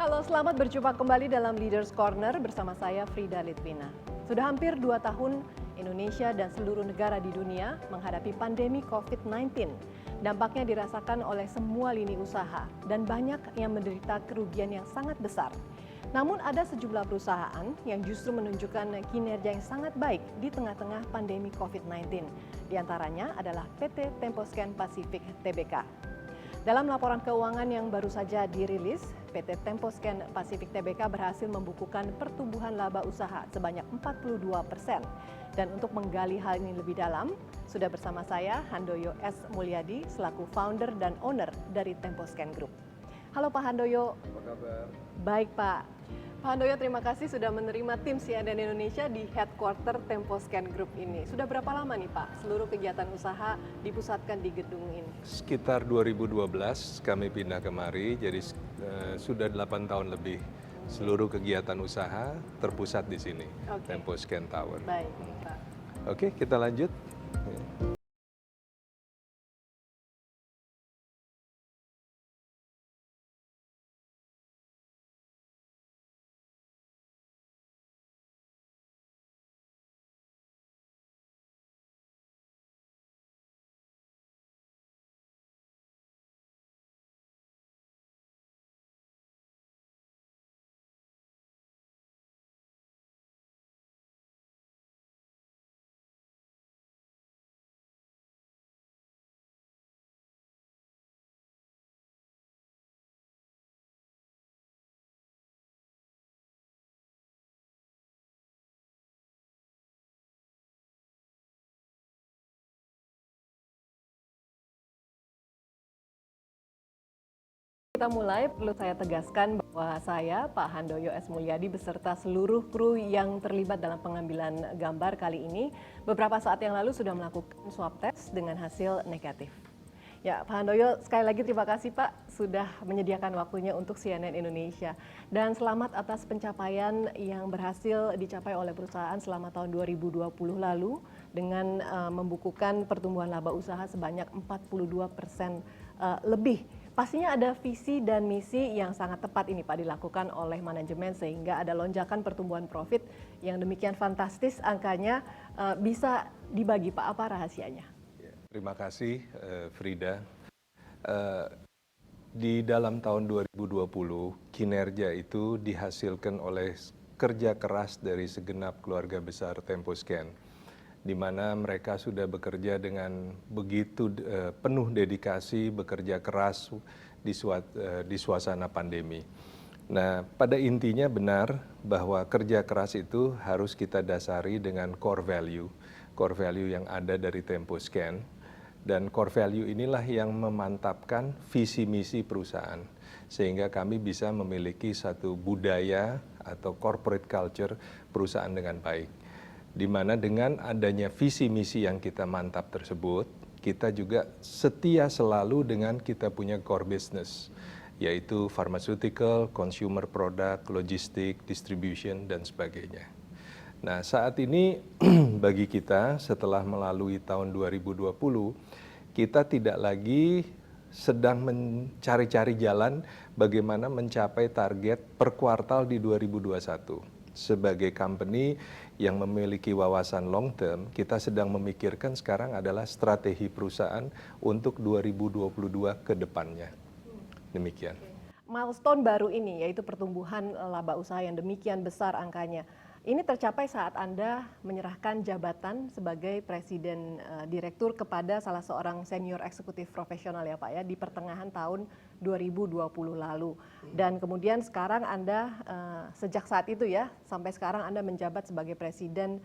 Halo, selamat berjumpa kembali dalam Leaders Corner bersama saya Frida Litwina. Sudah hampir 2 tahun Indonesia dan seluruh negara di dunia menghadapi pandemi COVID-19. Dampaknya dirasakan oleh semua lini usaha dan banyak yang menderita kerugian yang sangat besar. Namun ada sejumlah perusahaan yang justru menunjukkan kinerja yang sangat baik di tengah-tengah pandemi COVID-19. Di antaranya adalah PT Temposcan Pacific Tbk. Dalam laporan keuangan yang baru saja dirilis, PT Temposcan Pacific Tbk berhasil membukukan pertumbuhan laba usaha sebanyak 42%. Dan untuk menggali hal ini lebih dalam, sudah bersama saya Handoyo S. Mulyadi selaku founder dan owner dari Temposcan Group. Halo Pak Handoyo. Apa kabar? Baik Pak. Pak Handoyo, terima kasih sudah menerima tim CNN Indonesia di headquarter Temposcan Group ini. Sudah berapa lama nih Pak seluruh kegiatan usaha dipusatkan di gedung ini? Sekitar 2012 kami pindah kemari, jadi sudah 8 tahun lebih. Seluruh kegiatan usaha terpusat di sini, Temposcan Tower. Baik Pak. Oke, kita lanjut. Kita mulai, perlu saya tegaskan bahwa saya, Pak Handoyo S. Mulyadi, beserta seluruh kru yang terlibat dalam pengambilan gambar kali ini, beberapa saat yang lalu sudah melakukan swab test dengan hasil negatif. Ya, Pak Handoyo, sekali lagi terima kasih Pak sudah menyediakan waktunya untuk CNN Indonesia. Dan selamat atas pencapaian yang berhasil dicapai oleh perusahaan selama tahun 2020 lalu dengan membukukan pertumbuhan laba usaha sebanyak 42% lebih. Pastinya ada visi dan misi yang sangat tepat ini Pak dilakukan oleh manajemen sehingga ada lonjakan pertumbuhan profit yang demikian fantastis angkanya. Bisa dibagi Pak, apa rahasianya? Terima kasih Frida. Di dalam tahun 2020 kinerja itu dihasilkan oleh kerja keras dari segenap keluarga besar Temposcan, di mana mereka sudah bekerja dengan begitu penuh dedikasi, bekerja keras di suasana pandemi. Nah, pada intinya benar bahwa kerja keras itu harus kita dasari dengan core value yang ada dari Temposcan. Dan core value inilah yang memantapkan visi misi perusahaan, sehingga kami bisa memiliki satu budaya atau corporate culture perusahaan dengan baik. Di mana dengan adanya visi misi yang kita mantap tersebut, kita juga setia selalu dengan kita punya core business, yaitu pharmaceutical, consumer product, logistik, distribution, dan sebagainya. Nah, saat ini bagi kita setelah melalui tahun 2020, kita tidak lagi sedang mencari-cari jalan bagaimana mencapai target per kuartal di 2021. Sebagai company yang memiliki wawasan long term, kita sedang memikirkan sekarang adalah strategi perusahaan untuk 2022 ke depannya. Demikian. Milestone baru ini yaitu pertumbuhan laba usaha yang demikian besar angkanya. Ini tercapai saat Anda menyerahkan jabatan sebagai Presiden Direktur kepada salah seorang senior eksekutif profesional ya Pak ya di pertengahan tahun 2020 lalu. Dan kemudian sekarang Anda sejak saat itu ya sampai sekarang Anda menjabat sebagai Presiden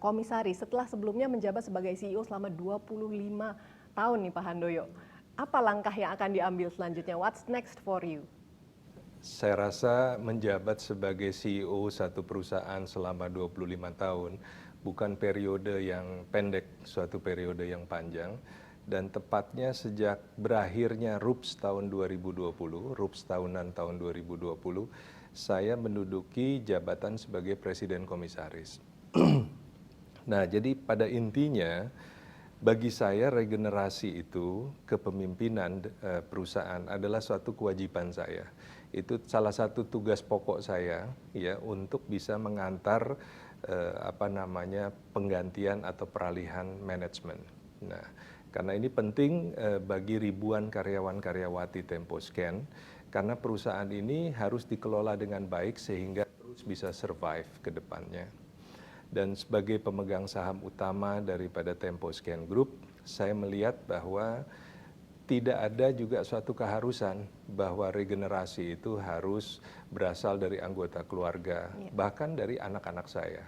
Komisaris setelah sebelumnya menjabat sebagai CEO selama 25 tahun nih Pak Handoyo. Apa langkah yang akan diambil selanjutnya? What's next for you? Saya rasa menjabat sebagai CEO satu perusahaan selama 25 tahun bukan periode yang pendek, suatu periode yang panjang. Dan tepatnya sejak berakhirnya RUPS tahun 2020, RUPS tahunan tahun 2020, saya menduduki jabatan sebagai Presiden Komisaris. Nah, jadi pada intinya bagi saya regenerasi itu kepemimpinan perusahaan adalah suatu kewajiban saya itu salah satu tugas pokok saya ya untuk bisa mengantar penggantian atau peralihan manajemen. Nah, karena ini penting bagi ribuan karyawan-karyawati Temposcan, karena perusahaan ini harus dikelola dengan baik sehingga terus bisa survive ke depannya. Dan sebagai pemegang saham utama daripada Temposcan Group, saya melihat bahwa tidak ada juga suatu keharusan bahwa regenerasi itu harus berasal dari anggota keluarga, bahkan dari anak-anak saya.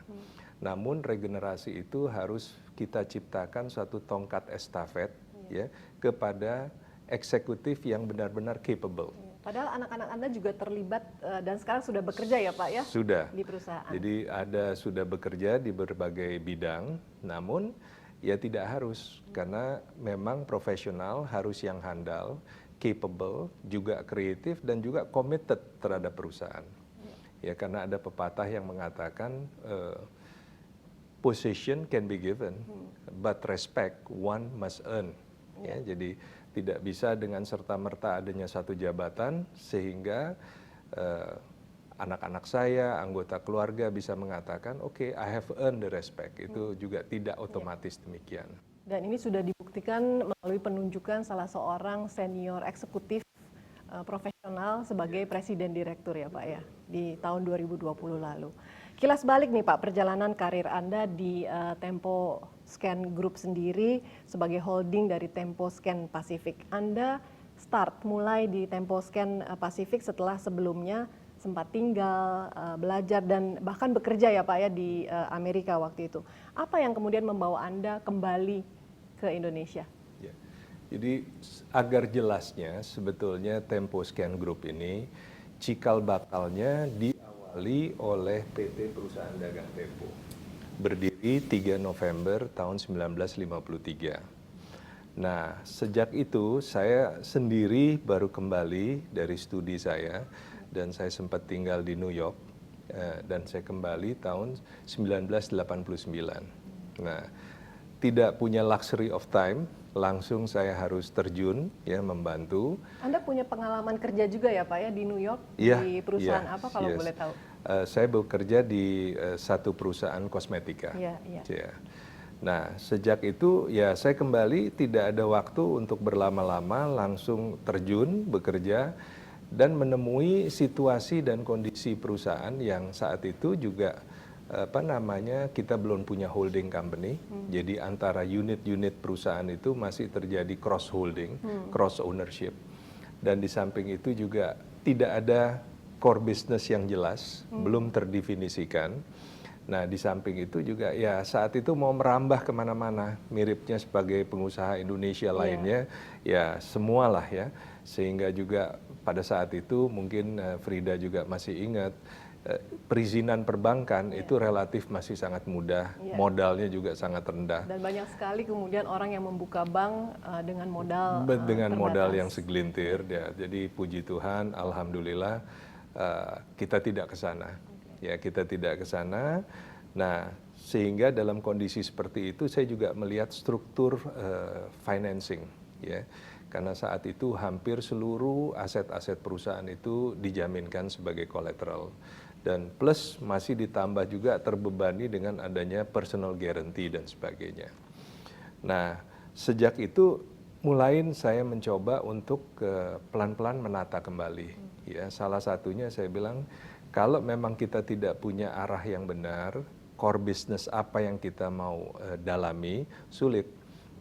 Namun regenerasi itu harus kita ciptakan suatu tongkat estafet ya kepada eksekutif yang benar-benar capable. Padahal anak-anak Anda juga terlibat dan sekarang sudah bekerja ya Pak ya? Sudah. Di perusahaan. Jadi sudah bekerja di berbagai bidang, namun ya tidak harus karena memang profesional harus yang handal, capable, juga kreatif dan juga committed terhadap perusahaan. Ya karena ada pepatah yang mengatakan position can be given, but respect one must earn. Ya, jadi tidak bisa dengan serta-merta adanya satu jabatan sehingga anak-anak saya, anggota keluarga bisa mengatakan, oke, I have earned the respect. Itu juga tidak otomatis demikian. Dan ini sudah dibuktikan melalui penunjukan salah seorang senior eksekutif profesional sebagai presiden direktur ya Pak ya, di tahun 2020 lalu. Kilas balik nih Pak, perjalanan karir Anda di Temposcan Group sendiri sebagai holding dari Temposcan Pacific. Anda start mulai di Temposcan Pacific setelah sebelumnya sempat tinggal, belajar dan bahkan bekerja ya Pak ya di Amerika waktu itu. Apa yang kemudian membawa Anda kembali ke Indonesia? Ya. Jadi agar jelasnya sebetulnya Temposcan Group ini cikal bakalnya diawali oleh PT Perusahaan Dagang Tempo. Berdiri 3 November tahun 1953. Nah, sejak itu saya sendiri baru kembali dari studi saya dan saya sempat tinggal di New York dan saya kembali tahun 1989. Nah, tidak punya luxury of time, langsung saya harus terjun ya membantu. Anda punya pengalaman kerja juga ya Pak ya di New York, di perusahaan apa kalau boleh tahu? Saya bekerja di satu perusahaan kosmetika. Ya. Nah, sejak itu ya saya kembali tidak ada waktu untuk berlama-lama, langsung terjun bekerja dan menemui situasi dan kondisi perusahaan yang saat itu juga kita belum punya holding company. Jadi antara unit-unit perusahaan itu masih terjadi cross holding, cross ownership. Dan di samping itu juga tidak ada core business yang jelas, belum terdefinisikan. Nah, di samping itu juga ya saat itu mau merambah kemana-mana, miripnya sebagai pengusaha Indonesia lainnya, ya semualah ya. Sehingga juga pada saat itu mungkin Frida juga masih ingat, perizinan perbankan itu relatif masih sangat mudah, modalnya juga sangat rendah. Dan banyak sekali kemudian orang yang membuka bank dengan modal modal yang segelintir, ya. Jadi puji Tuhan, alhamdulillah kita tidak ke sana. Ya, kita tidak ke sana. Nah, sehingga dalam kondisi seperti itu saya juga melihat struktur financing, ya. Karena saat itu hampir seluruh aset-aset perusahaan itu dijaminkan sebagai collateral. Dan plus masih ditambah juga terbebani dengan adanya personal guarantee dan sebagainya. Nah, sejak itu mulai saya mencoba untuk pelan-pelan menata kembali. Ya, salah satunya saya bilang, kalau memang kita tidak punya arah yang benar, core business apa yang kita mau dalami, sulit.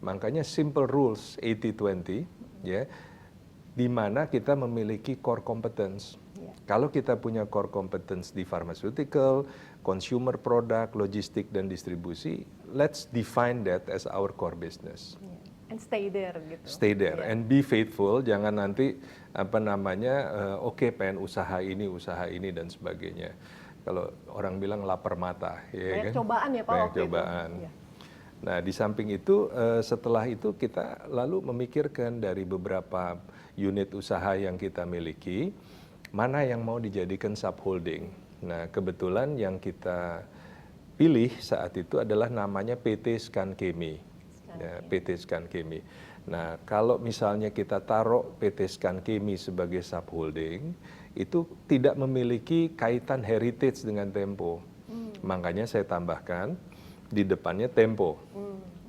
Makanya simple rules 80-20, ya, di mana kita memiliki core competence. Kalau kita punya core competence di pharmaceutical, consumer product, logistik dan distribusi, let's define that as our core business. And stay there gitu. Stay there and be faithful, jangan nanti oke pengen usaha ini dan sebagainya. Kalau orang bilang lapar mata, ya banyak kan? Cobaan ya Pak banyak waktu cobaan. Itu. Nah, di samping itu setelah itu kita lalu memikirkan dari beberapa unit usaha yang kita miliki, mana yang mau dijadikan subholding. Nah, kebetulan yang kita pilih saat itu adalah namanya PT Scankemi. Ya, PT Scankemi. Nah, kalau misalnya kita taruh PT Scankemi sebagai subholding, itu tidak memiliki kaitan heritage dengan Tempo. Makanya saya tambahkan di depannya Tempo.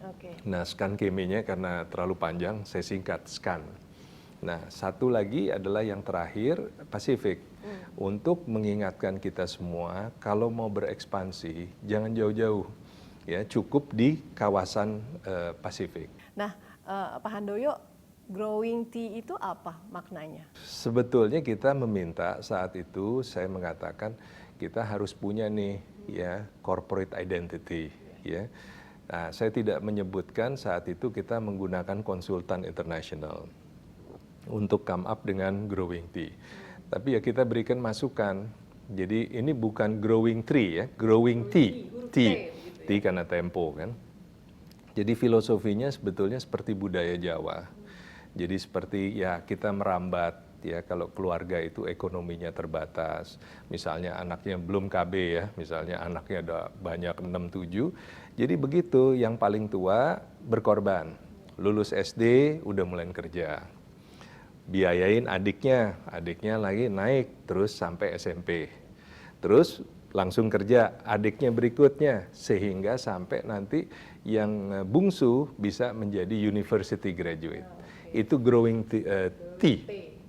Oke. Nah, scan chemie-nya karena terlalu panjang, saya singkat scan. Nah, satu lagi adalah yang terakhir, Pacific. Untuk mengingatkan kita semua, kalau mau berekspansi, jangan jauh-jauh. Ya, cukup di kawasan Pasifik. Nah, Pak Handoyo, growing tea itu apa maknanya? Sebetulnya kita meminta saat itu, saya mengatakan kita harus punya nih ya corporate identity. Ya. Nah, saya tidak menyebutkan saat itu kita menggunakan konsultan internasional untuk come up dengan growing tea. Tapi ya kita berikan masukan. Jadi ini bukan growing tree ya, growing tea. Tea karena Tempo kan. Jadi filosofinya sebetulnya seperti budaya Jawa. Jadi seperti ya kita merambat ya kalau keluarga itu ekonominya terbatas. Misalnya anaknya belum KB ya, misalnya anaknya ada banyak 6, 7. Jadi begitu yang paling tua berkorban. Lulus SD udah mulai kerja. Biayain adiknya lagi naik terus sampai SMP. Terus langsung kerja adiknya berikutnya sehingga sampai nanti yang bungsu bisa menjadi university graduate. Itu growing tea.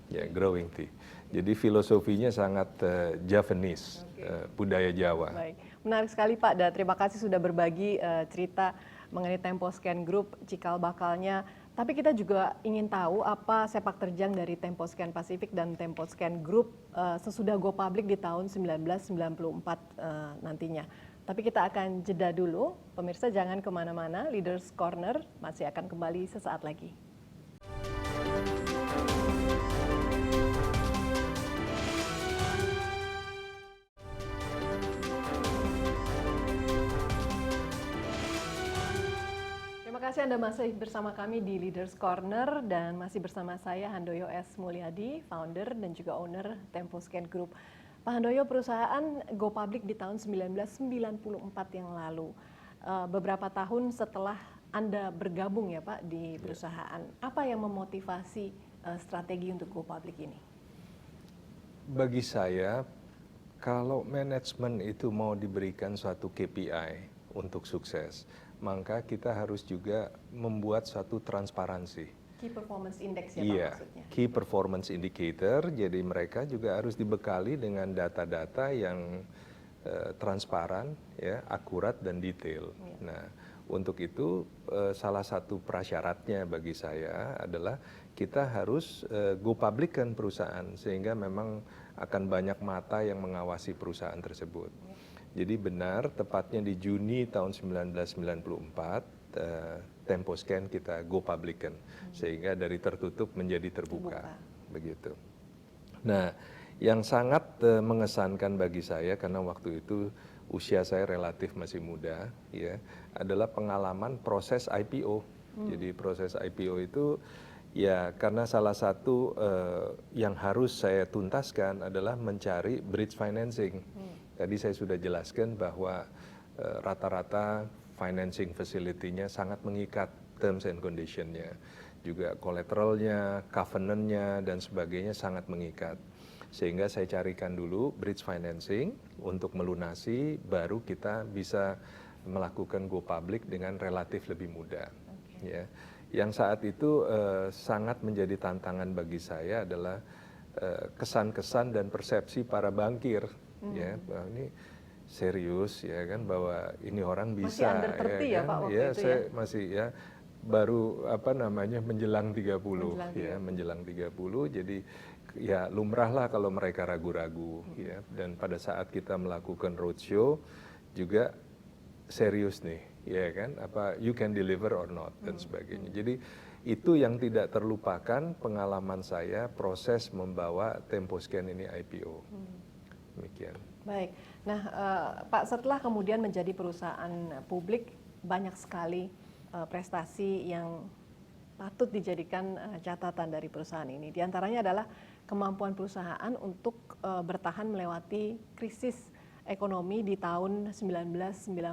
Ya, growing tea. Jadi filosofinya sangat Javanese, budaya Jawa. Baik, menarik sekali Pak, dan terima kasih sudah berbagi cerita mengenai Temposcan Group, cikal bakalnya. Tapi kita juga ingin tahu apa sepak terjang dari Temposcan Pacific dan Temposcan Group sesudah go public di tahun 1994 nantinya. Tapi kita akan jeda dulu, pemirsa jangan kemana-mana, Leaders Corner masih akan kembali sesaat lagi. Terima kasih Anda masih bersama kami di Leaders Corner dan masih bersama saya Handoyo S. Mulyadi, founder dan juga owner Temposcan Group. Pak Handoyo, perusahaan go public di tahun 1994 yang lalu. Beberapa tahun setelah Anda bergabung ya Pak di perusahaan, apa yang memotivasi strategi untuk go public ini? Bagi saya, kalau manajemen itu mau diberikan suatu KPI untuk sukses, maka kita harus juga membuat suatu transparansi. Key Performance Index ya Pak maksudnya? Key Performance Indicator, jadi mereka juga harus dibekali dengan data-data yang transparan, ya, akurat dan detail. Nah, untuk itu salah satu prasyaratnya bagi saya adalah kita harus go public kan perusahaan, sehingga memang akan banyak mata yang mengawasi perusahaan tersebut. Jadi benar, tepatnya di Juni tahun 1994, Temposcan kita go public kan, sehingga dari tertutup menjadi terbuka. Begitu. Nah, yang sangat mengesankan bagi saya karena waktu itu usia saya relatif masih muda, ya, adalah pengalaman proses IPO. Jadi proses IPO itu ya karena salah satu yang harus saya tuntaskan adalah mencari bridge financing. Tadi saya sudah jelaskan bahwa rata-rata financing facility-nya sangat mengikat terms and condition-nya. Juga collateral-nya, covenant-nya, dan sebagainya sangat mengikat. Sehingga saya carikan dulu bridge financing untuk melunasi, baru kita bisa melakukan go public dengan relatif lebih mudah. Ya. Yang saat itu sangat menjadi tantangan bagi saya adalah kesan-kesan dan persepsi para bankir. Ya, bahwa ini serius ya kan, bahwa ini orang bisa. Masih under 30 ya, kan? Pak waktu ya, itu saya ya? masih ya baru menjelang 30 ya, menjelang 30. Jadi ya lumrahlah kalau mereka ragu-ragu ya. Dan pada saat kita melakukan roadshow juga serius nih, ya kan, apa you can deliver or not dan sebagainya. Jadi itu yang tidak terlupakan pengalaman saya proses membawa Temposcan ini IPO. Demikian. Baik. Nah, Pak, setelah kemudian menjadi perusahaan publik, banyak sekali prestasi yang patut dijadikan catatan dari perusahaan ini. Di antaranya adalah kemampuan perusahaan untuk bertahan melewati krisis ekonomi di tahun 1998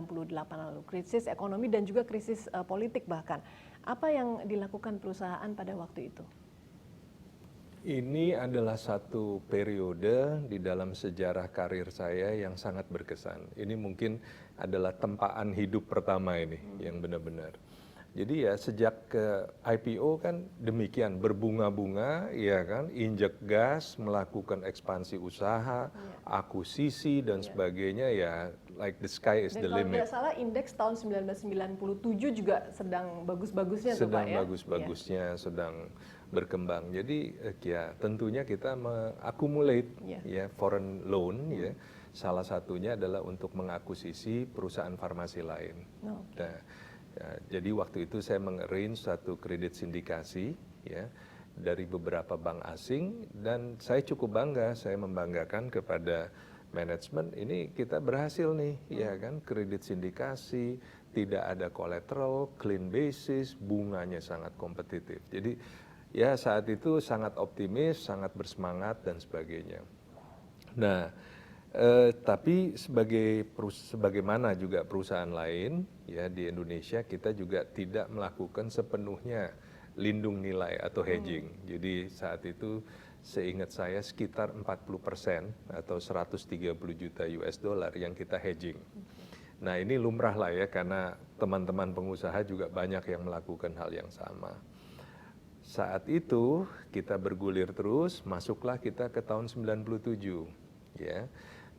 lalu. Krisis ekonomi dan juga krisis politik bahkan. Apa yang dilakukan perusahaan pada waktu itu? Ini adalah satu periode di dalam sejarah karir saya yang sangat berkesan. Ini mungkin adalah tempaan hidup pertama ini yang benar-benar. Jadi ya sejak ke IPO kan demikian berbunga-bunga, ya kan, injek gas, melakukan ekspansi usaha, akuisisi dan sebagainya ya, like the sky is Dan the kalau limit. tidak salah indeks tahun 1997 juga sedang bagus-bagusnya tuh Pak Sedang ya. bagus-bagusnya, sedang berkembang. Jadi ya tentunya kita mengakumulate ya foreign loan ya. Salah satunya adalah untuk mengakuisisi perusahaan farmasi lain. Nah, ya, jadi waktu itu saya mengarrange satu kredit sindikasi ya dari beberapa bank asing dan saya cukup bangga, saya membanggakan kepada manajemen ini kita berhasil nih ya kan, kredit sindikasi, tidak ada collateral, clean basis, bunganya sangat kompetitif. Jadi ya saat itu sangat optimis, sangat bersemangat dan sebagainya. Nah, tapi sebagaimana juga perusahaan lain ya di Indonesia kita juga tidak melakukan sepenuhnya lindung nilai atau hedging. Jadi saat itu seingat saya sekitar 40% atau 130 juta US dollar yang kita hedging. Nah ini lumrah lah ya karena teman-teman pengusaha juga banyak yang melakukan hal yang sama. Saat itu kita bergulir terus, masuklah kita ke tahun 97 ya.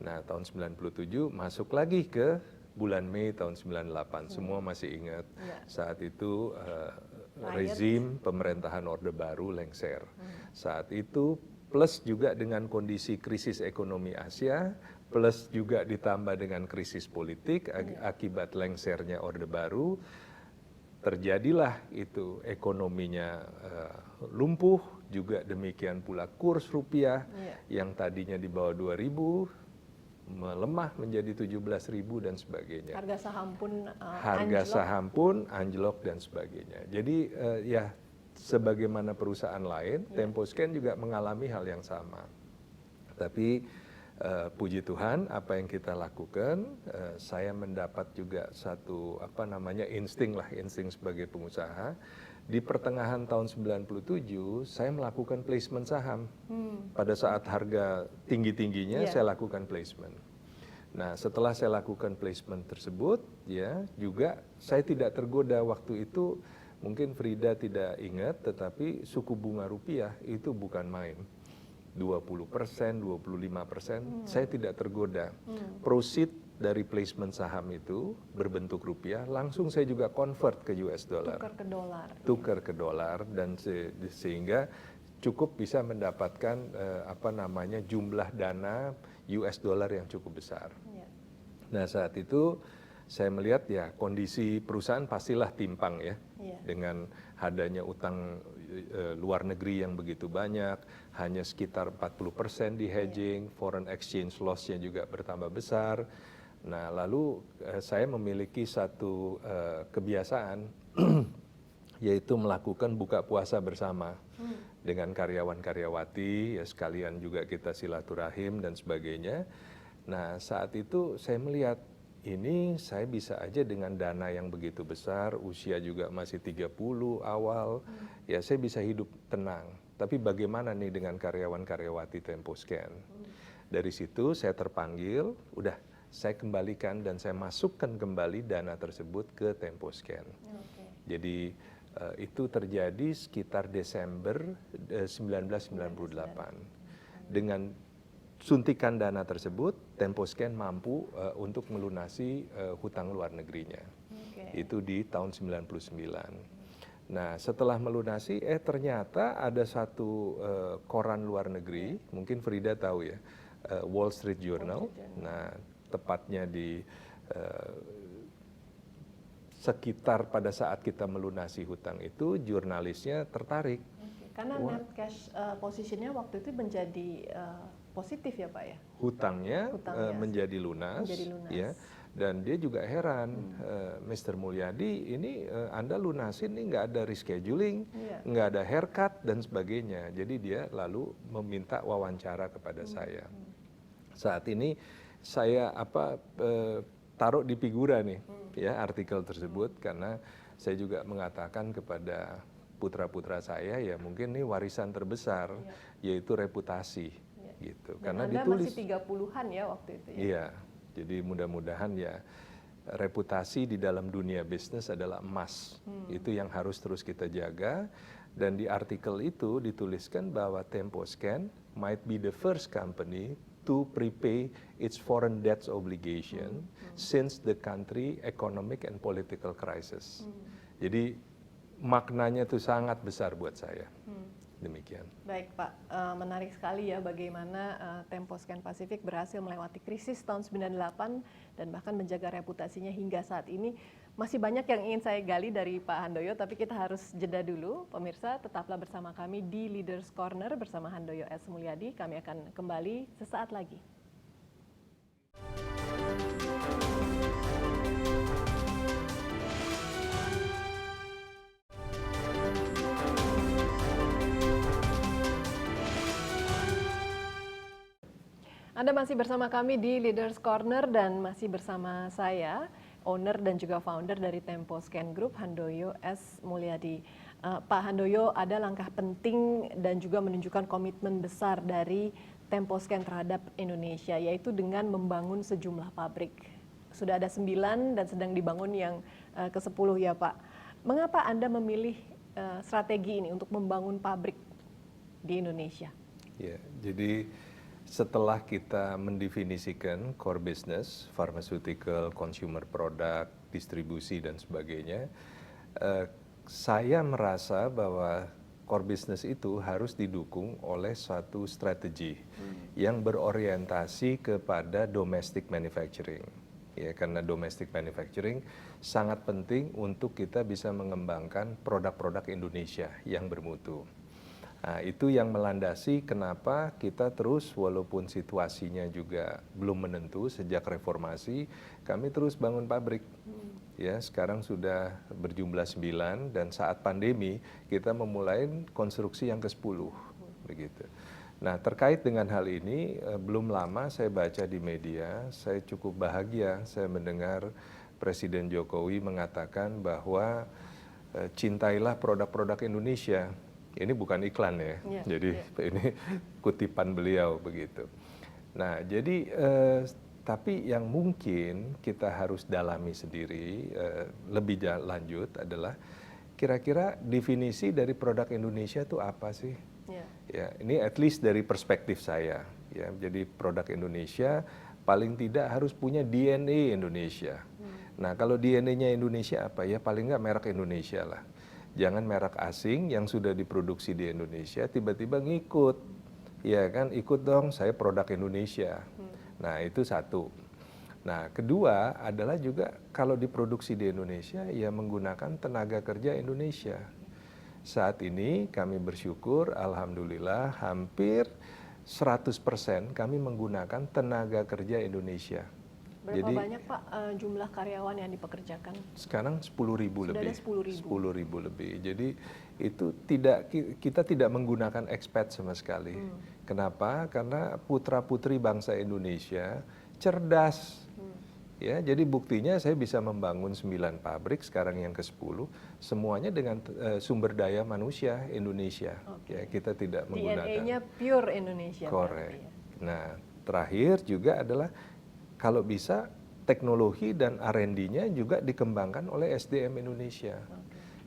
Nah, tahun 97 masuk lagi ke bulan Mei tahun 98. Semua masih ingat. Saat itu rezim pemerintahan Orde Baru lengser. Saat itu plus juga dengan kondisi krisis ekonomi Asia, plus juga ditambah dengan krisis politik akibat lengsernya Orde Baru, terjadilah itu ekonominya lumpuh, juga demikian pula kurs rupiah yang tadinya di bawah 2.000 melemah menjadi 17.000 dan sebagainya. Harga saham pun anjlok dan sebagainya. Jadi ya sebagaimana perusahaan lain, Temposcan juga mengalami hal yang sama. Tapi puji Tuhan apa yang kita lakukan, saya mendapat juga satu insting sebagai pengusaha. Di pertengahan tahun 97 saya melakukan placement saham. Pada saat harga tinggi-tingginya saya lakukan placement. Nah, setelah saya lakukan placement tersebut ya juga saya tidak tergoda waktu itu, mungkin Frida tidak ingat, tetapi suku bunga rupiah itu bukan main. 20%, 25%, saya tidak tergoda. Proceed dari placement saham itu berbentuk rupiah, langsung saya juga convert ke US dollar. Tukar ke dolar dan sehingga cukup bisa mendapatkan jumlah dana US dollar yang cukup besar. Nah, saat itu saya melihat ya kondisi perusahaan pastilah timpang ya. Dengan adanya utang luar negeri yang begitu banyak, hanya sekitar 40% di hedging, foreign exchange loss-nya juga bertambah besar. Nah, lalu saya memiliki satu kebiasaan yaitu melakukan buka puasa bersama dengan karyawan-karyawati, ya sekalian juga kita silaturahim dan sebagainya. Nah, saat itu saya melihat ini saya bisa aja dengan dana yang begitu besar, usia juga masih 30 awal, ya saya bisa hidup tenang. Tapi bagaimana nih dengan karyawan-karyawati Temposcan? Dari situ saya terpanggil, udah saya kembalikan dan saya masukkan kembali dana tersebut ke Temposcan. Jadi itu terjadi sekitar Desember 1998. Dengan suntikan dana tersebut, Temposcan mampu untuk melunasi hutang luar negerinya. Itu di tahun 99. Nah, setelah melunasi, ternyata ada satu koran luar negeri, mungkin Frida tahu ya, Wall Street Journal. Nah, tepatnya di sekitar pada saat kita melunasi hutang itu, jurnalisnya tertarik. Karena net cash positionnya waktu itu menjadi positif ya Pak ya? Hutangnya menjadi lunas. Ya, dan dia juga heran, Mr. Mulyadi ini Anda lunasin ini nggak ada rescheduling, nggak ada haircut dan sebagainya. Jadi dia lalu meminta wawancara kepada saya. Saat ini saya taruh di figura nih ya artikel tersebut karena saya juga mengatakan kepada putra-putra saya ya mungkin ini warisan terbesar, yaitu reputasi, gitu. Dan Karena Anda ditulis. masih 30-an ya waktu itu ya? Iya, jadi mudah-mudahan ya reputasi di dalam dunia bisnis adalah emas. Itu yang harus terus kita jaga. Dan di artikel itu dituliskan bahwa Temposcan might be the first company to prepay its foreign debts obligation since the country economic and political crisis. Jadi maknanya itu sangat besar buat saya. Demikian. Baik Pak, menarik sekali ya bagaimana Temposcan Pacific berhasil melewati krisis tahun 98 dan bahkan menjaga reputasinya hingga saat ini. Masih banyak yang ingin saya gali dari Pak Handoyo, tapi kita harus jeda dulu. Pemirsa, tetaplah bersama kami di Leaders Corner bersama Handoyo S. Mulyadi. Kami akan kembali sesaat lagi. Anda masih bersama kami di Leaders Corner dan masih bersama saya, owner dan juga founder dari Temposcan Group, Handoyo S. Mulyadi. Pak Handoyo, ada langkah penting dan juga menunjukkan komitmen besar dari Temposcan terhadap Indonesia, yaitu dengan membangun sejumlah pabrik. Sudah ada 9 dan sedang dibangun yang ke-10 ya Pak. Mengapa Anda memilih strategi ini untuk membangun pabrik di Indonesia? Ya, jadi setelah kita mendefinisikan core business, pharmaceutical, consumer product, distribusi dan sebagainya, saya merasa bahwa core business itu harus didukung oleh suatu strategi yang berorientasi kepada domestic manufacturing. Ya, karena domestic manufacturing sangat penting untuk kita bisa mengembangkan produk-produk Indonesia yang bermutu. Nah, itu yang melandasi kenapa kita terus walaupun situasinya juga belum menentu sejak reformasi, kami terus bangun pabrik. Ya, sekarang sudah berjumlah 9 dan saat pandemi kita memulai konstruksi yang ke-10 begitu. Nah, terkait dengan hal ini belum lama saya baca di media, saya cukup bahagia saya mendengar Presiden Jokowi mengatakan bahwa cintailah produk-produk Indonesia. Ini bukan iklan ya, jadi ini kutipan beliau begitu. Nah, jadi tapi yang mungkin kita harus dalami sendiri lebih lanjut adalah kira-kira definisi dari produk Indonesia itu apa sih? Ya, ini at least dari perspektif saya. Ya, jadi produk Indonesia paling tidak harus punya DNA Indonesia. Nah, kalau DNA-nya Indonesia apa ya? Paling nggak merek Indonesia lah. Jangan merek asing yang sudah diproduksi di Indonesia tiba-tiba ngikut, ya kan, ikut dong saya produk Indonesia. Nah, itu satu. Nah, kedua adalah juga kalau diproduksi di Indonesia ya menggunakan tenaga kerja Indonesia. Saat ini kami bersyukur, alhamdulillah hampir 100% kami menggunakan tenaga kerja Indonesia. Berapa Jadi, banyak Pak jumlah karyawan yang dipekerjakan? Sekarang 10.000 lebih. Sudah ada 10.000. 10.000 lebih. Jadi itu kita tidak menggunakan expat sama sekali. Kenapa? Karena putra-putri bangsa Indonesia cerdas. Ya, jadi buktinya saya bisa membangun 9 pabrik sekarang yang ke-10 semuanya dengan sumber daya manusia Indonesia. Ya, kita tidak menggunakan. DNA-nya pure Indonesia. Correct. Nah, terakhir juga adalah kalau bisa teknologi dan R&D-nya juga dikembangkan oleh SDM Indonesia.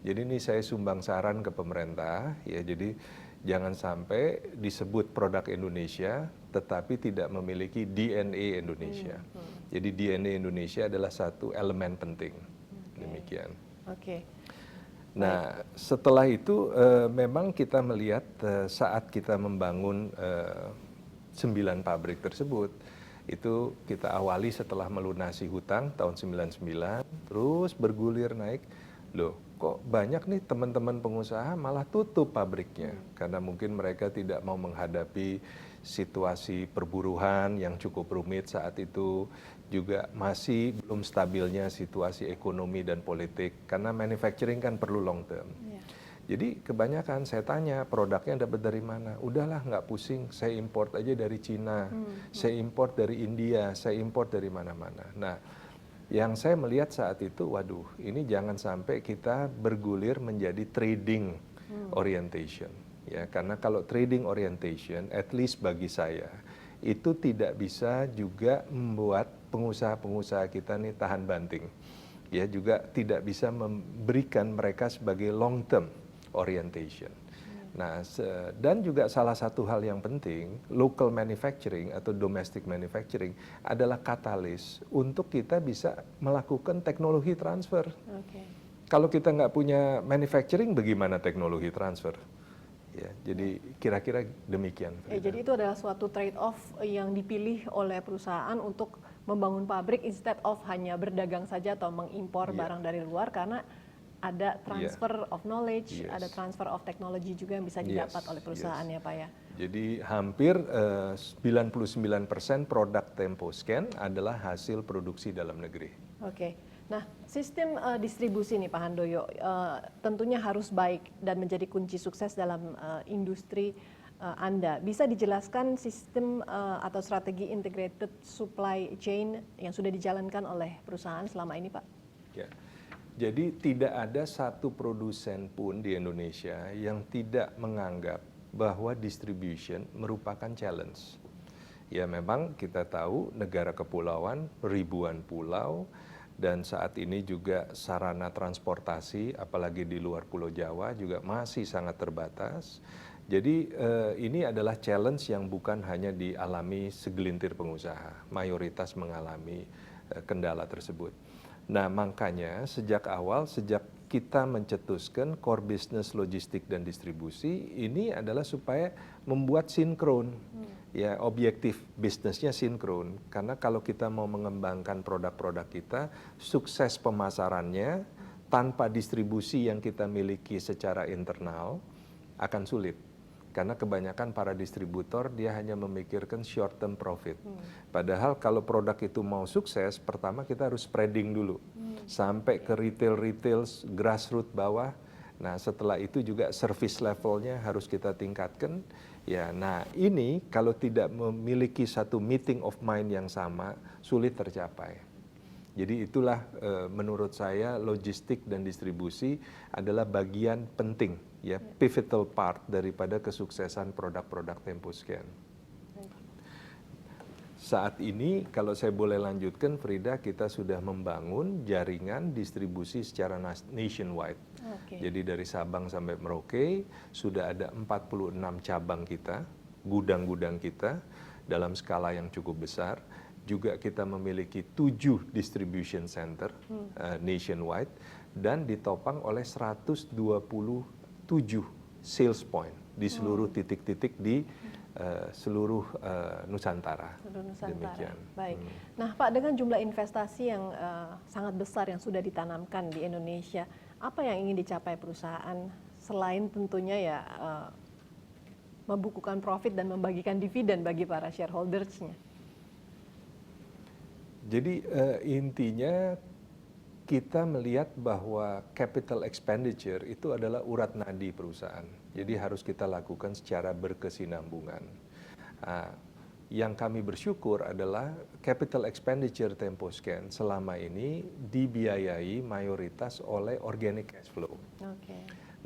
Jadi ini saya sumbang saran ke pemerintah, ya jadi jangan sampai disebut produk Indonesia tetapi tidak memiliki DNA Indonesia. Jadi DNA Indonesia adalah satu elemen penting. Demikian. Nah, setelah itu memang kita melihat saat kita membangun 9 pabrik tersebut, itu kita awali setelah melunasi hutang tahun 99, terus bergulir naik. Loh, kok banyak nih teman-teman pengusaha malah tutup pabriknya. Karena mungkin mereka tidak mau menghadapi situasi perburuhan yang cukup rumit saat itu. Juga masih belum stabilnya situasi ekonomi dan politik. Karena manufacturing kan perlu long term. Jadi kebanyakan saya tanya produknya dapat dari mana? Udahlah nggak pusing, saya import aja dari Cina, saya import dari India, saya import dari mana-mana. Nah, yang saya melihat saat itu, waduh, ini jangan sampai kita bergulir menjadi trading orientation. Ya, karena kalau trading orientation, at least bagi saya, itu tidak bisa juga membuat pengusaha-pengusaha kita nih tahan banting. Ya, juga tidak bisa memberikan mereka sebagai long term orientation. Nah, dan juga salah satu hal yang penting, local manufacturing atau domestic manufacturing adalah katalis untuk kita bisa melakukan teknologi transfer. Okay. Kalau kita nggak punya manufacturing, bagaimana teknologi transfer? Ya, jadi kira-kira demikian. Jadi itu adalah suatu trade-off yang dipilih oleh perusahaan untuk membangun pabrik instead of hanya berdagang saja atau mengimpor barang dari luar, karena ada transfer of knowledge, ada transfer of technology juga yang bisa didapat oleh perusahaan ya Pak ya. Jadi hampir 99% produk Temposcan adalah hasil produksi dalam negeri. Oke. Nah, sistem distribusi nih Pak Handoyo tentunya harus baik dan menjadi kunci sukses dalam industri Anda. Bisa dijelaskan sistem atau strategi integrated supply chain yang sudah dijalankan oleh perusahaan selama ini Pak? Ya. Jadi tidak ada satu produsen pun di Indonesia yang tidak menganggap bahwa distribution merupakan challenge. Ya memang kita tahu negara kepulauan, ribuan pulau, dan saat ini juga sarana transportasi, apalagi di luar Pulau Jawa juga masih sangat terbatas. Jadi ini adalah challenge yang bukan hanya dialami segelintir pengusaha, mayoritas mengalami kendala tersebut. Nah makanya sejak awal, sejak kita mencetuskan core business logistik dan distribusi, ini adalah supaya membuat sinkron, ya objektif bisnisnya sinkron. Karena kalau kita mau mengembangkan produk-produk kita, sukses pemasarannya tanpa distribusi yang kita miliki secara internal akan sulit. Karena kebanyakan para distributor dia hanya memikirkan short term profit. Padahal kalau produk itu mau sukses, pertama kita harus spreading dulu. Sampai ke retail-retail grassroots bawah. Nah setelah itu juga service levelnya harus kita tingkatkan. Ya, nah ini kalau tidak memiliki satu meeting of mind yang sama, sulit tercapai. Jadi itulah menurut saya logistik dan distribusi adalah bagian penting, ya pivotal part daripada kesuksesan produk-produk Temposcan. Saat ini kalau saya boleh lanjutkan Frida, kita sudah membangun jaringan distribusi secara nationwide. Jadi dari Sabang sampai Merauke sudah ada 46 cabang kita, gudang-gudang kita dalam skala yang cukup besar. Juga kita memiliki 7 distribution center nationwide dan ditopang oleh 127 sales point di seluruh titik-titik di seluruh Nusantara. Demikian. Baik. Nah Pak, dengan jumlah investasi yang sangat besar yang sudah ditanamkan di Indonesia, apa yang ingin dicapai perusahaan selain tentunya ya membukukan profit dan membagikan dividen bagi para shareholders-nya? Jadi intinya kita melihat bahwa capital expenditure itu adalah urat nadi perusahaan. Jadi harus kita lakukan secara berkesinambungan. Yang kami bersyukur adalah capital expenditure Temposcan selama ini dibiayai mayoritas oleh organic cash flow.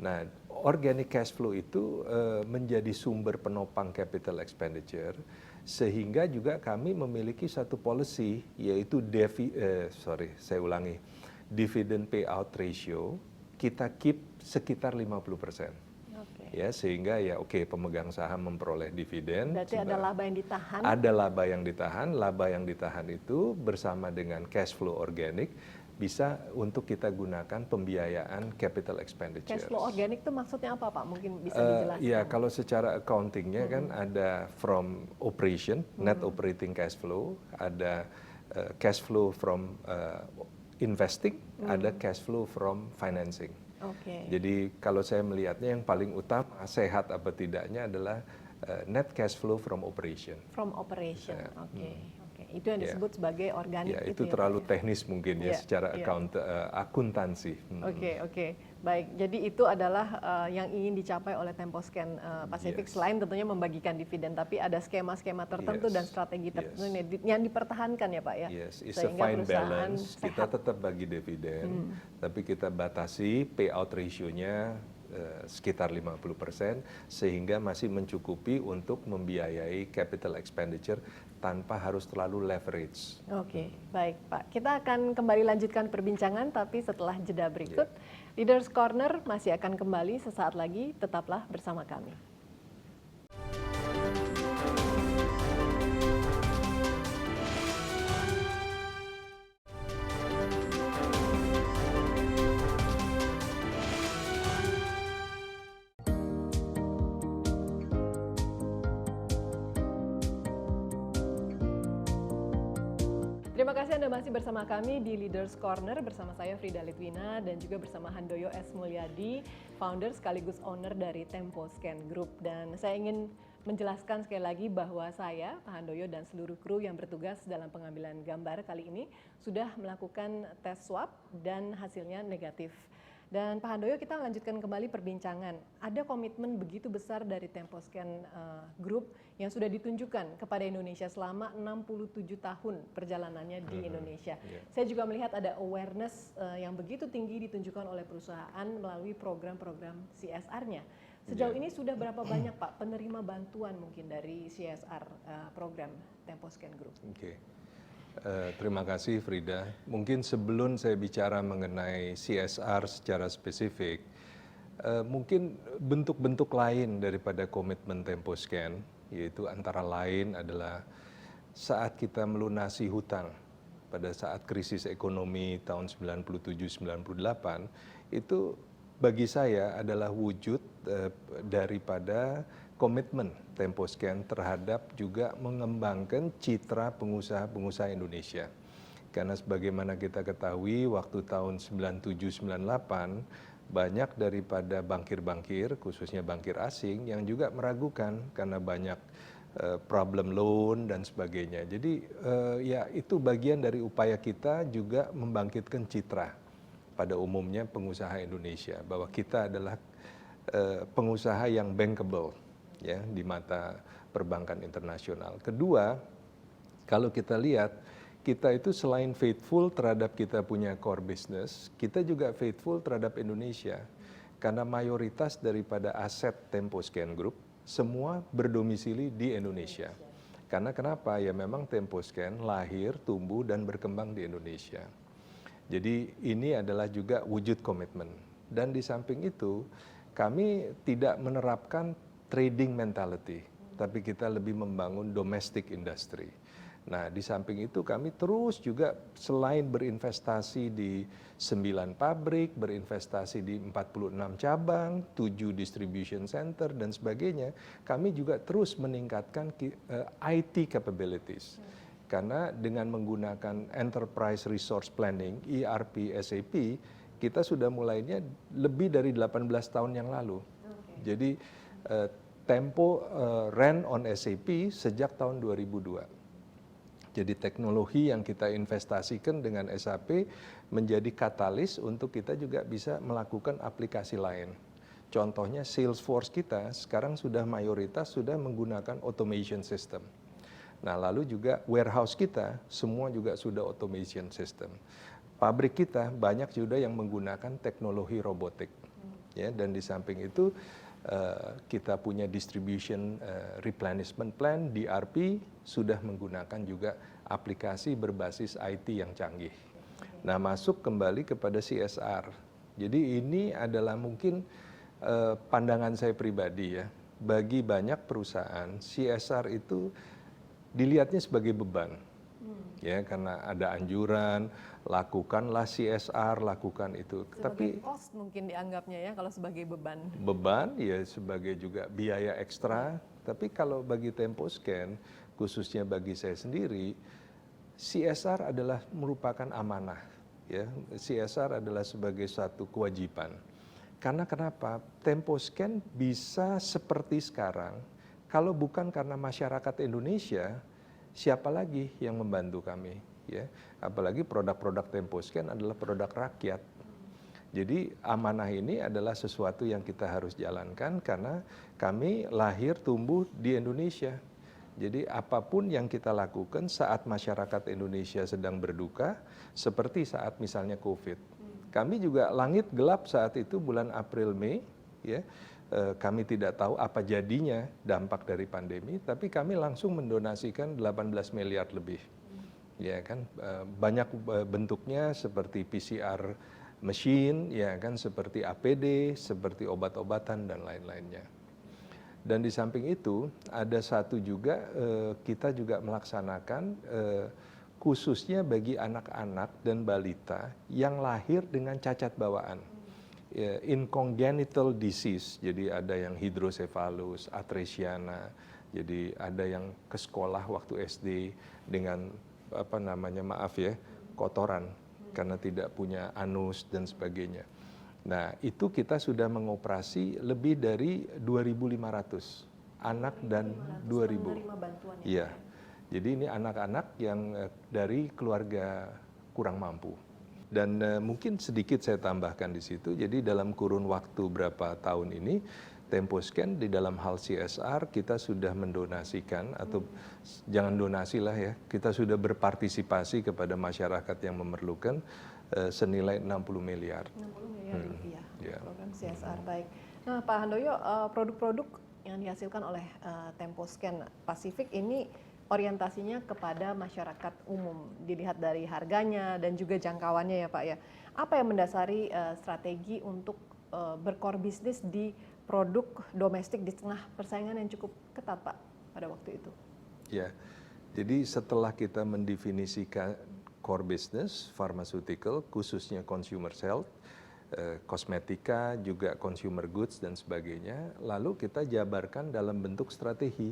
Nah, organic cash flow itu menjadi sumber penopang capital expenditure. Sehingga juga kami memiliki satu policy yaitu dividend payout ratio kita keep sekitar 50%. Ya sehingga ya pemegang saham memperoleh dividen. Berarti ada laba yang ditahan. Ada laba yang ditahan. Laba yang ditahan itu bersama dengan cash flow organik bisa untuk kita gunakan pembiayaan capital expenditure. Cash flow organik itu maksudnya apa Pak? Mungkin bisa dijelaskan. Ya kalau secara accountingnya kan ada from operation, net operating cash flow, ada cash flow from investing, ada cash flow from financing. Jadi kalau saya melihatnya yang paling utama sehat apa tidaknya adalah net cash flow from operation. From operation, itu yang disebut sebagai organik. Ya, itu terlalu teknis mungkin ya secara akuntansi. Oke. Baik, jadi itu adalah yang ingin dicapai oleh Temposcan Pacific selain tentunya membagikan dividen, tapi ada skema-skema tertentu dan strategi tertentu yang dipertahankan ya Pak ya. Yes, it's a fine balance. Kita tetap bagi dividen, tapi kita batasi payout ratio-nya sekitar 50%, sehingga masih mencukupi untuk membiayai capital expenditure tanpa harus terlalu leverage. Oke, baik Pak. Kita akan kembali lanjutkan perbincangan, tapi setelah jeda berikut, Leaders Corner masih akan kembali sesaat lagi, tetaplah bersama kami. Terima kasih Anda masih bersama kami di Leaders Corner bersama saya Frida Litwina dan juga bersama Handoyo S. Mulyadi, founder sekaligus owner dari Temposcan Group. Dan saya ingin menjelaskan sekali lagi bahwa saya, Pak Handoyo dan seluruh kru yang bertugas dalam pengambilan gambar kali ini sudah melakukan tes swab dan hasilnya negatif. Dan Pak Handoyo, kita lanjutkan kembali perbincangan. Ada komitmen begitu besar dari Temposcan Group yang sudah ditunjukkan kepada Indonesia selama 67 tahun perjalanannya di Indonesia. Saya juga melihat ada awareness yang begitu tinggi ditunjukkan oleh perusahaan melalui program-program CSR-nya. Sejauh ini sudah berapa banyak Pak penerima bantuan mungkin dari CSR program Temposcan Group? Terima kasih Frida. Mungkin sebelum saya bicara mengenai CSR secara spesifik, mungkin bentuk-bentuk lain daripada komitmen Temposcan, yaitu antara lain adalah saat kita melunasi hutang pada saat krisis ekonomi tahun 97-98, itu bagi saya adalah wujud daripada komitmen Temposcan terhadap juga mengembangkan citra pengusaha-pengusaha Indonesia. Karena sebagaimana kita ketahui waktu tahun 97-98 banyak daripada bankir-bankir, khususnya bankir asing yang juga meragukan karena banyak problem loan dan sebagainya. Jadi ya itu bagian dari upaya kita juga membangkitkan citra pada umumnya pengusaha Indonesia bahwa kita adalah pengusaha yang bankable ya di mata perbankan internasional. Kedua, kalau kita lihat kita itu selain faithful terhadap kita punya core business, kita juga faithful terhadap Indonesia. Karena mayoritas daripada aset Temposcan Group semua berdomisili di Indonesia. Karena kenapa? Ya memang Temposcan lahir, tumbuh dan berkembang di Indonesia. Jadi ini adalah juga wujud komitmen. Dan di samping itu kami tidak menerapkan trading mentality, tapi kita lebih membangun domestic industry. Nah, di samping itu kami terus juga selain berinvestasi di 9 pabrik, berinvestasi di 46 cabang, 7 distribution center dan sebagainya, kami juga terus meningkatkan IT capabilities. Karena dengan menggunakan Enterprise Resource Planning, ERP, SAP, kita sudah mulainya lebih dari 18 tahun yang lalu. Jadi Tempo ran on SAP sejak tahun 2002. Jadi teknologi yang kita investasikan dengan SAP menjadi katalis untuk kita juga bisa melakukan aplikasi lain. Contohnya Salesforce kita sekarang sudah mayoritas sudah menggunakan automation system. Nah lalu juga warehouse kita semua juga sudah automation system. Pabrik kita banyak juga yang menggunakan teknologi robotik. Ya, dan di samping itu kita punya distribution replenishment plan, DRP, sudah menggunakan juga aplikasi berbasis IT yang canggih. Nah masuk kembali kepada CSR. Jadi ini adalah mungkin pandangan saya pribadi ya. Bagi banyak perusahaan, CSR itu dilihatnya sebagai beban. Ya, karena ada anjuran, lakukanlah CSR, lakukan itu. Sebagai cost mungkin dianggapnya ya kalau sebagai beban. Beban ya sebagai juga biaya ekstra. Tapi kalau bagi Temposcan, khususnya bagi saya sendiri, CSR adalah merupakan amanah. Ya, CSR adalah sebagai satu kewajiban. Karena kenapa? Temposcan bisa seperti sekarang, kalau bukan karena masyarakat Indonesia, siapa lagi yang membantu kami? Ya, apalagi produk-produk Temposcan adalah produk rakyat. Jadi amanah ini adalah sesuatu yang kita harus jalankan karena kami lahir tumbuh di Indonesia. Jadi apapun yang kita lakukan saat masyarakat Indonesia sedang berduka, seperti saat misalnya COVID. Kami juga langit gelap saat itu bulan April Mei, ya. Kami tidak tahu apa jadinya dampak dari pandemi, tapi kami langsung mendonasikan 18 miliar lebih. Ya kan, banyak bentuknya seperti PCR machine, ya kan, seperti APD, seperti obat-obatan dan lain-lainnya. Dan di samping itu ada satu juga, kita juga melaksanakan khususnya bagi anak-anak dan balita yang lahir dengan cacat bawaan. Incongenital disease, jadi ada yang hidrocephalus, atresiana, jadi ada yang ke sekolah waktu SD dengan kotoran karena tidak punya anus dan sebagainya. Nah, itu kita sudah mengoperasi lebih dari 2.500 anak dan 2.000. Menerima bantuan ya? Iya. Jadi ini anak-anak yang dari keluarga kurang mampu. Dan mungkin sedikit saya tambahkan di situ, jadi dalam kurun waktu berapa tahun ini, Temposcan di dalam hal CSR kita sudah mendonasikan, atau jangan donasi lah ya, kita sudah berpartisipasi kepada masyarakat yang memerlukan senilai 60 miliar. 60 miliar rupiah, Ya. program CSR, baik. Nah Pak Handoyo, produk-produk yang dihasilkan oleh Temposcan Pasifik ini orientasinya kepada masyarakat umum, dilihat dari harganya dan juga jangkauannya ya Pak ya. Apa yang mendasari strategi untuk bercore bisnis di produk domestik di tengah persaingan yang cukup ketat Pak pada waktu itu? Ya, jadi setelah kita mendefinisikan core business, pharmaceutical, khususnya consumer health, kosmetika, juga consumer goods dan sebagainya, lalu kita jabarkan dalam bentuk strategi.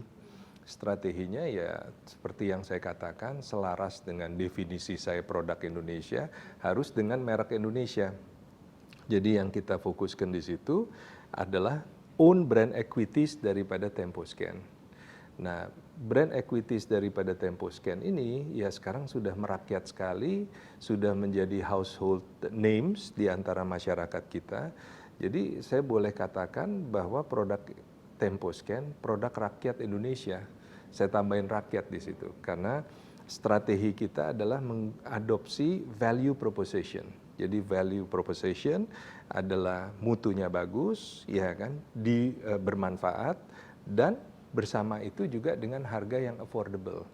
Strateginya ya seperti yang saya katakan, selaras dengan definisi saya produk Indonesia, harus dengan merek Indonesia. Jadi yang kita fokuskan di situ adalah own brand equities daripada Temposcan. Nah, brand equities daripada Temposcan ini ya sekarang sudah merakyat sekali, sudah menjadi household names di antara masyarakat kita. Jadi saya boleh katakan bahwa produk Temposcan, produk rakyat Indonesia. Saya tambahin rakyat di situ karena strategi kita adalah mengadopsi value proposition. Jadi value proposition adalah mutunya bagus, ya kan, bermanfaat dan bersama itu juga dengan harga yang affordable.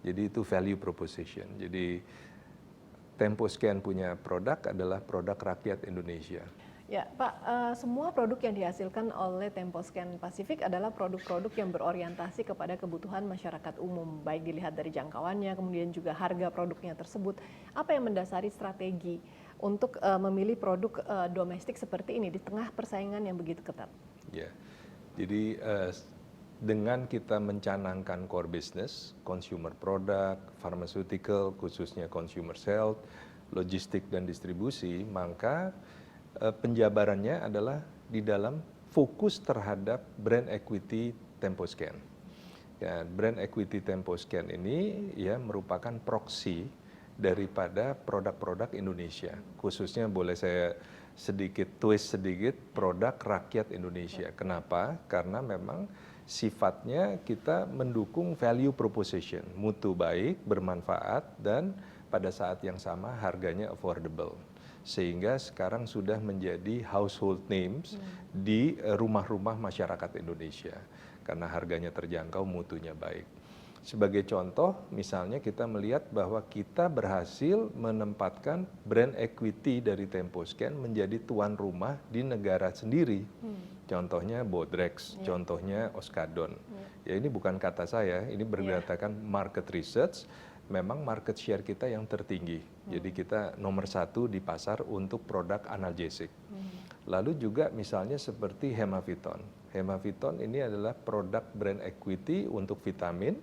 Jadi itu value proposition. Jadi Temposcan punya produk adalah produk rakyat Indonesia. Ya Pak, semua produk yang dihasilkan oleh Temposcan Pasifik adalah produk-produk yang berorientasi kepada kebutuhan masyarakat umum, baik dilihat dari jangkauannya, kemudian juga harga produknya tersebut. Apa yang mendasari strategi untuk memilih produk domestik seperti ini di tengah persaingan yang begitu ketat? Ya, jadi dengan kita mencanangkan core business, consumer product, pharmaceutical, khususnya consumer health, logistik dan distribusi, maka penjabarannya adalah di dalam fokus terhadap brand equity Temposcan. Ya, brand equity Temposcan ini ya merupakan proksi daripada produk-produk Indonesia. Khususnya boleh saya twist sedikit, produk rakyat Indonesia. Kenapa? Karena memang sifatnya kita mendukung value proposition, mutu baik, bermanfaat, dan pada saat yang sama harganya affordable. Sehingga sekarang sudah menjadi household names di rumah-rumah masyarakat Indonesia. Karena harganya terjangkau, mutunya baik. Sebagai contoh, misalnya kita melihat bahwa kita berhasil menempatkan brand equity dari Temposcan menjadi tuan rumah di negara sendiri. Contohnya Bodrex, contohnya Oskadon. Ya ini bukan kata saya, ini berdasarkan market research. Memang market share kita yang tertinggi. Jadi kita nomor 1 di pasar untuk produk analgesik. Lalu juga misalnya seperti Hemaviton. Hemaviton ini adalah produk brand equity untuk vitamin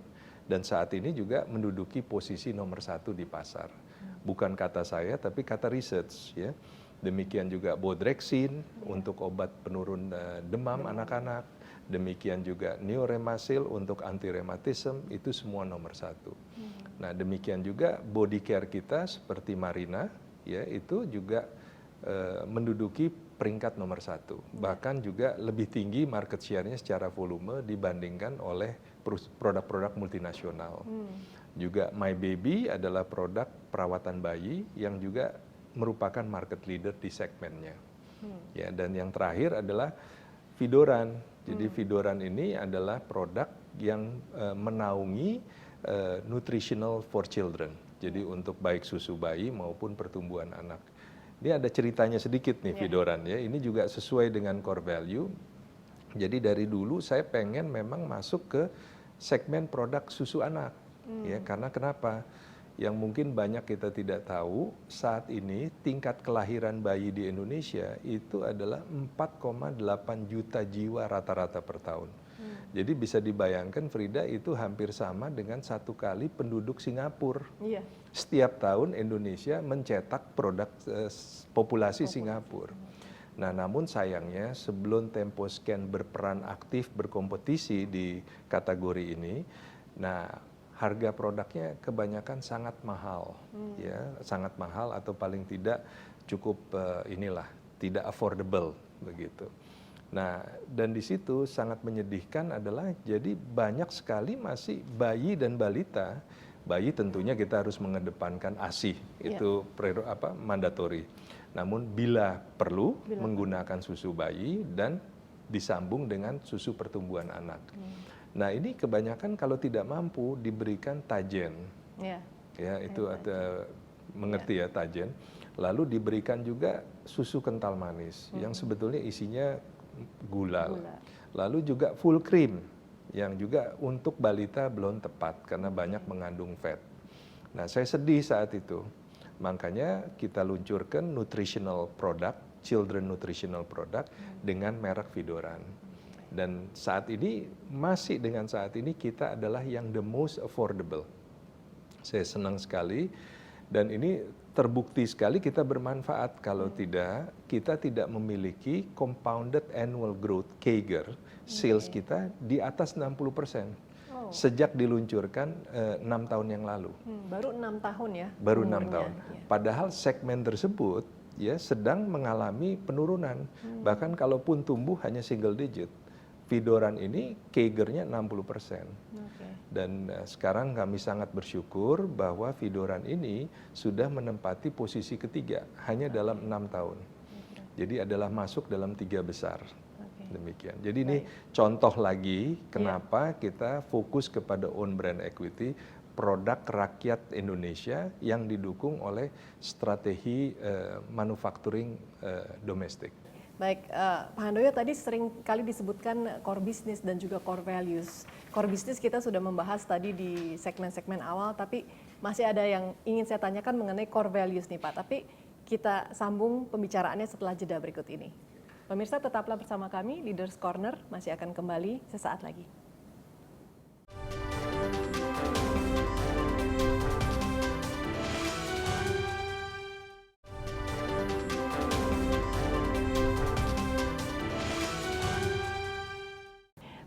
dan saat ini juga menduduki posisi nomor 1 di pasar. Bukan kata saya tapi kata research ya. Demikian juga Bodrexin untuk obat penurun demam anak-anak. Demikian juga Neoremasil untuk anti rematism, itu semua nomor 1. Nah demikian juga body care kita seperti Marina, ya itu juga menduduki peringkat nomor 1. Bahkan juga lebih tinggi market share-nya secara volume dibandingkan oleh produk-produk multinasional. Juga My Baby adalah produk perawatan bayi yang juga merupakan market leader di segmennya. Ya, dan yang terakhir adalah Vidoran. Jadi Vidoran ini adalah produk yang menaungi nutritional for children. Jadi untuk baik susu bayi maupun pertumbuhan anak. Ini ada ceritanya sedikit nih Vidoran ya. Ini juga sesuai dengan core value. Jadi dari dulu saya pengen memang masuk ke segmen produk susu anak. Ya, karena kenapa? Yang mungkin banyak kita tidak tahu, saat ini tingkat kelahiran bayi di Indonesia itu adalah 4,8 juta jiwa rata-rata per tahun. Jadi bisa dibayangkan Frida itu hampir sama dengan 1 kali penduduk Singapura. Iya. Setiap tahun Indonesia mencetak produk populasi Singapura. Nah, namun sayangnya sebelum Temposcan berperan aktif berkompetisi di kategori ini, nah harga produknya kebanyakan sangat mahal, ya, sangat mahal atau paling tidak cukup tidak affordable begitu. Nah, dan di situ sangat menyedihkan adalah jadi banyak sekali masih bayi dan balita. Bayi tentunya kita harus mengedepankan ASI, itu mandatory. Namun bila perlu menggunakan susu bayi dan disambung dengan susu pertumbuhan anak. Nah, ini kebanyakan kalau tidak mampu diberikan Tajen. Ya, itu ada mengerti ya Tajen. Lalu diberikan juga susu kental manis yang sebetulnya isinya gula. Lalu juga full cream yang juga untuk balita belum tepat karena banyak mengandung fat. Nah, saya sedih saat itu. Makanya kita luncurkan nutritional product, children nutritional product dengan merek Vidoran. Dan saat ini, masih dengan saat ini kita adalah yang the most affordable. Saya senang sekali dan ini terbukti sekali kita bermanfaat. Kalau tidak, kita tidak memiliki compounded annual growth, CAGR, sales kita di atas 60%. Sejak diluncurkan 6 tahun yang lalu. Baru 6 tahun ya? Baru 6 tahun. Padahal segmen tersebut ya sedang mengalami penurunan. Bahkan kalaupun tumbuh hanya single digit. Vidoran ini CAGR-nya 60%. Dan sekarang kami sangat bersyukur bahwa Vidoran ini sudah menempati posisi ketiga hanya dalam 6 tahun. Jadi adalah masuk dalam 3 besar. Demikian. Jadi ini contoh lagi kenapa kita fokus kepada own brand equity, produk rakyat Indonesia yang didukung oleh strategi manufacturing domestik. Baik, Pak Handoyo tadi sering kali disebutkan core business dan juga core values. Core business kita sudah membahas tadi di segmen-segmen awal, tapi masih ada yang ingin saya tanyakan mengenai core values nih Pak. Tapi kita sambung pembicaraannya setelah jeda berikut ini. Pemirsa tetaplah bersama kami, Leaders Corner masih akan kembali sesaat lagi.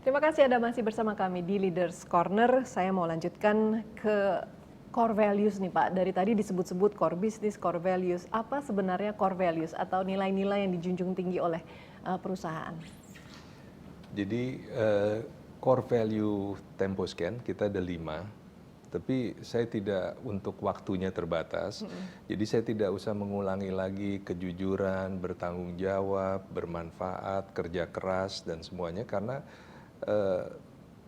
Terima kasih Anda masih bersama kami di Leaders Corner. Saya mau lanjutkan ke core values nih Pak. Dari tadi disebut-sebut core business, core values. Apa sebenarnya core values atau nilai-nilai yang dijunjung tinggi oleh perusahaan? Jadi core value Temposcan kita ada 5. Tapi saya tidak untuk waktunya terbatas. Jadi saya tidak usah mengulangi lagi kejujuran, bertanggung jawab, bermanfaat, kerja keras dan semuanya karena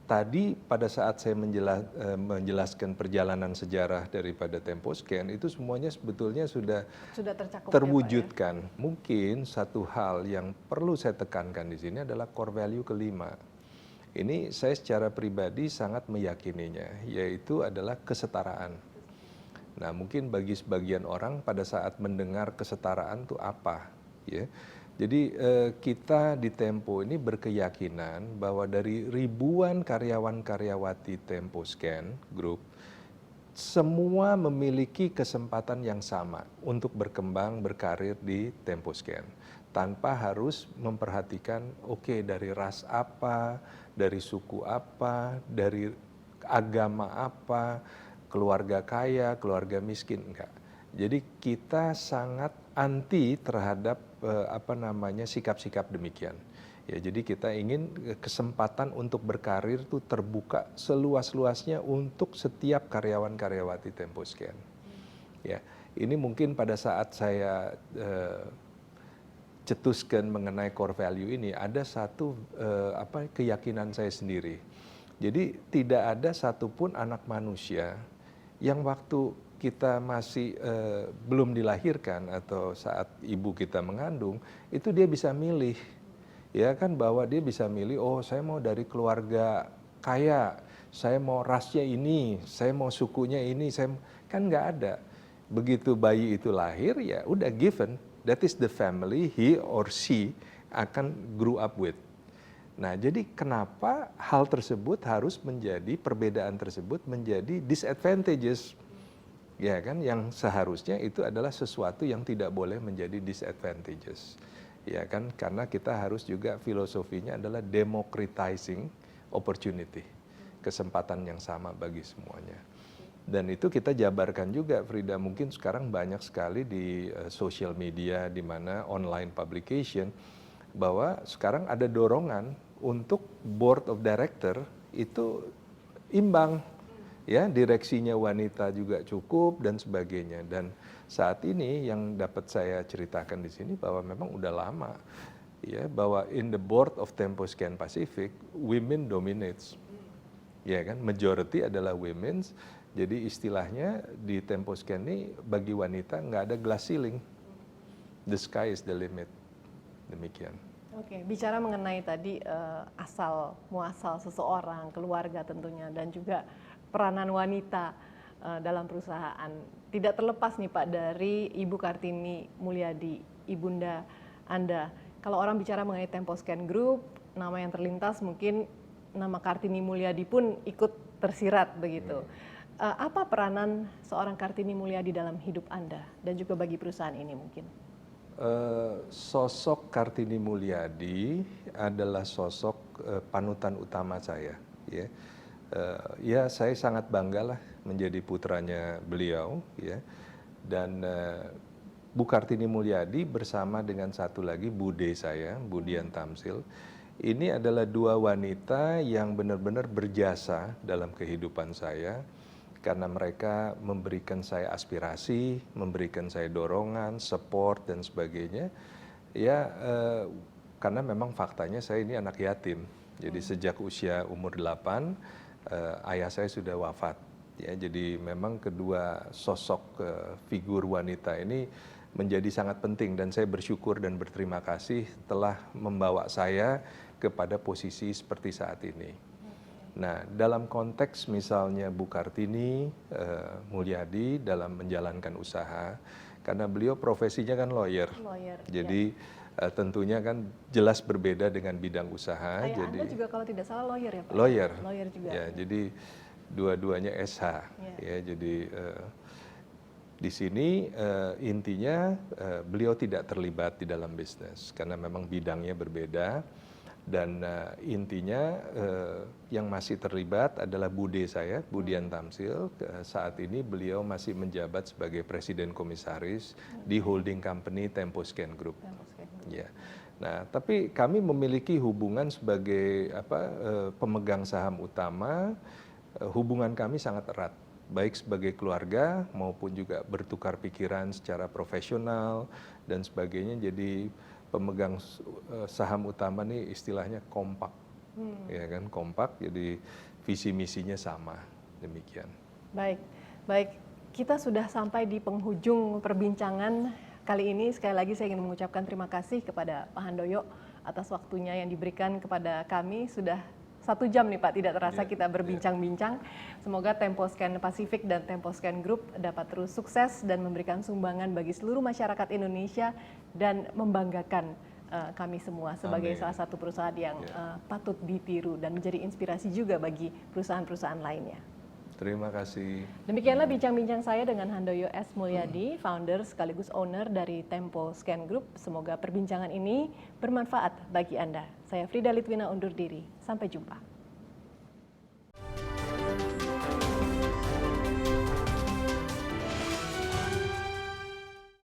tadi pada saat saya menjelaskan perjalanan sejarah daripada Temposcan itu semuanya sebetulnya sudah terwujudkan. Ya, Pak, ya? Mungkin satu hal yang perlu saya tekankan di sini adalah core value kelima. Ini saya secara pribadi sangat meyakininya, yaitu adalah kesetaraan. Nah, mungkin bagi sebagian orang pada saat mendengar kesetaraan itu apa, ya? Jadi kita di Tempo ini berkeyakinan bahwa dari ribuan karyawan-karyawati Temposcan Group, semua memiliki kesempatan yang sama untuk berkembang berkarir di Temposcan. Tanpa harus memperhatikan, dari ras apa, dari suku apa, dari agama apa, keluarga kaya, keluarga miskin, enggak. Jadi kita sangat anti terhadap sikap-sikap demikian. Ya, jadi kita ingin kesempatan untuk berkarir itu terbuka seluas-luasnya untuk setiap karyawan-karyawati Temposcan. Ya, ini mungkin pada saat saya cetuskan mengenai core value ini, ada satu keyakinan saya sendiri. Jadi tidak ada satupun anak manusia yang waktu kita masih belum dilahirkan atau saat ibu kita mengandung, itu dia bisa milih, ya kan, bahwa dia bisa milih, oh saya mau dari keluarga kaya, saya mau rasnya ini, saya mau sukunya ini, kan nggak ada. Begitu bayi itu lahir, ya udah given, that is the family he or she akan grow up with. Nah, jadi kenapa hal tersebut harus menjadi, perbedaan tersebut menjadi disadvantages? Ya kan, yang seharusnya itu adalah sesuatu yang tidak boleh menjadi disadvantages. Ya kan, karena kita harus juga filosofinya adalah democratizing opportunity, kesempatan yang sama bagi semuanya. Dan itu kita jabarkan juga, Frida, mungkin sekarang banyak sekali di social media, di mana online publication, bahwa sekarang ada dorongan untuk board of director itu imbang, ya, direksinya wanita juga cukup dan sebagainya. Dan saat ini yang dapat saya ceritakan di sini bahwa memang udah lama, ya, bahwa in the board of Temposcan Pacific women dominates, ya kan, majority adalah women. Jadi istilahnya di Temposcan ini bagi wanita nggak ada glass ceiling, the sky is the limit, demikian. Oke, bicara mengenai tadi asal muasal seseorang, keluarga tentunya, dan juga peranan wanita dalam perusahaan. Tidak terlepas nih Pak dari Ibu Kartini Mulyadi, ibunda Anda. Kalau orang bicara mengenai Temposcan Group, nama yang terlintas mungkin nama Kartini Mulyadi pun ikut tersirat begitu. Apa peranan seorang Kartini Mulyadi dalam hidup Anda dan juga bagi perusahaan ini mungkin? Sosok Kartini Mulyadi adalah sosok panutan utama saya. Ya, ya saya sangat bangga lah menjadi putranya beliau. Ya, dan Bu Kartini Mulyadi bersama dengan satu lagi bude saya, Bu Dian Tamsil. Ini adalah dua wanita yang benar-benar berjasa dalam kehidupan saya. Karena mereka memberikan saya aspirasi, memberikan saya dorongan, support dan sebagainya. Ya, karena memang faktanya saya ini anak yatim. Jadi sejak usia umur 8, ayah saya sudah wafat. Ya, jadi memang kedua sosok figur wanita ini menjadi sangat penting dan saya bersyukur dan berterima kasih telah membawa saya kepada posisi seperti saat ini. Nah, dalam konteks misalnya Bu Kartini Mulyadi dalam menjalankan usaha, karena beliau profesinya kan lawyer. Jadi tentunya kan jelas berbeda dengan bidang usaha. Ayah jadi Anda juga kalau tidak salah lawyer ya Pak? Lawyer. Lawyer juga. Ya, jadi dua-duanya SH. Ya, jadi di sini intinya beliau tidak terlibat di dalam bisnis karena memang bidangnya berbeda. Dan intinya yang masih terlibat adalah bude saya, Bu Dian Tamsil. Saat ini beliau masih menjabat sebagai Presiden Komisaris di holding company Temposcan Group. Ya. Nah, tapi kami memiliki hubungan sebagai pemegang saham utama. Hubungan kami sangat erat, baik sebagai keluarga maupun juga bertukar pikiran secara profesional dan sebagainya. Jadi pemegang saham utama nih istilahnya kompak, ya kan, kompak. Jadi visi misinya sama, demikian. Baik, baik. Kita sudah sampai di penghujung perbincangan kali ini. Sekali lagi saya ingin mengucapkan terima kasih kepada Pak Handoyo atas waktunya yang diberikan kepada kami. Sudah 1 jam nih Pak, tidak terasa kita berbincang-bincang. Semoga Temposcan Pacific dan Temposcan Group dapat terus sukses dan memberikan sumbangan bagi seluruh masyarakat Indonesia dan membanggakan kami semua sebagai salah satu perusahaan yang patut ditiru dan menjadi inspirasi juga bagi perusahaan-perusahaan lainnya. Terima kasih. Demikianlah bincang-bincang saya dengan Handoyo S. Mulyadi, founder sekaligus owner dari Temposcan Group. Semoga perbincangan ini bermanfaat bagi Anda. Saya Frida Litwina undur diri. Sampai jumpa.